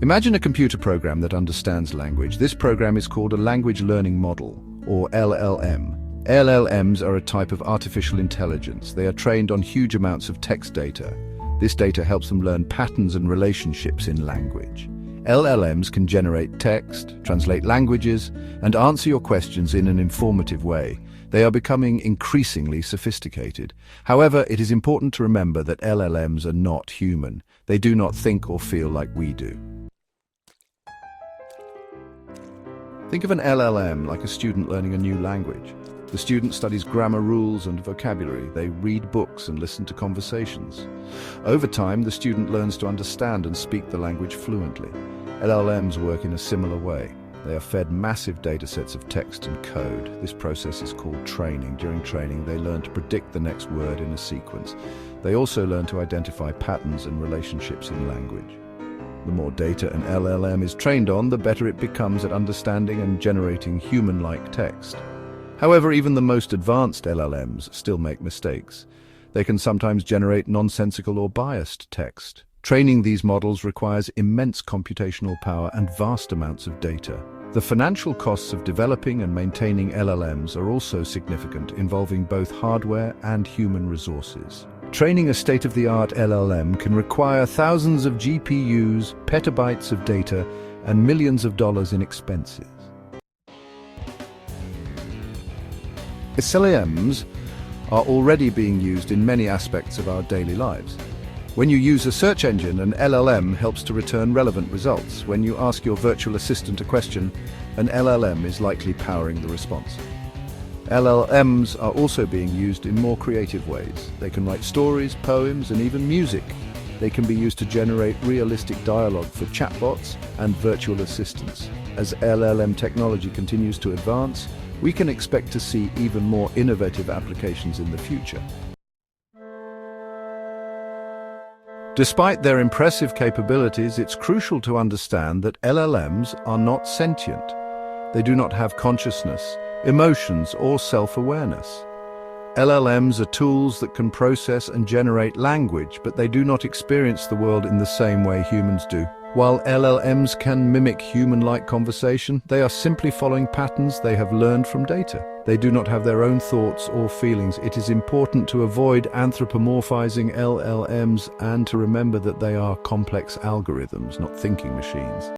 Imagine a computer program that understands language. This program is called a language learning model, or LLM. LLMs are a type of artificial intelligence. They are trained on huge amounts of text data. This data helps them learn patterns and relationships in language. LLMs can generate text, translate languages, and answer your questions in an informative way. They are becoming increasingly sophisticated. However, it is important to remember that LLMs are not human. They do not think or feel like we do. Think of an LLM like a student learning a new language. The student studies grammar rules and vocabulary. They read books and listen to conversations. Over time, the student learns to understand and speak the language fluently. LLMs work in a similar way. They are fed massive datasets of text and code. This process is called training. During training, they learn to predict the next word in a sequence. They also learn to identify patterns and relationships in language. The more data an LLM is trained on, the better it becomes at understanding and generating human-like text. However, even the most advanced LLMs still make mistakes. They can sometimes generate nonsensical or biased text. Training these models requires immense computational power and vast amounts of data. The financial costs of developing and maintaining LLMs are also significant, involving both hardware and human resources. Training a state-of-the-art LLM can require thousands of GPUs, petabytes of data, and millions of dollars in expenses. LLMs are already being used in many aspects of our daily lives. When you use a search engine, an LLM helps to return relevant results. When you ask your virtual assistant a question, an LLM is likely powering the response. LLMs are also being used in more creative ways. They can write stories, poems, and even music. They can be used to generate realistic dialogue for chatbots and virtual assistants. As LLM technology continues to advance, we can expect to see even more innovative applications in the future. Despite their impressive capabilities, it's crucial to understand that LLMs are not sentient. They do not have consciousness, emotions, or self-awareness. LLMs are tools that can process and generate language, but they do not experience the world in the same way humans do. While LLMs can mimic human-like conversation, they are simply following patterns they have learned from data. They do not have their own thoughts or feelings. It is important to avoid anthropomorphizing LLMs and to remember that they are complex algorithms, not thinking machines.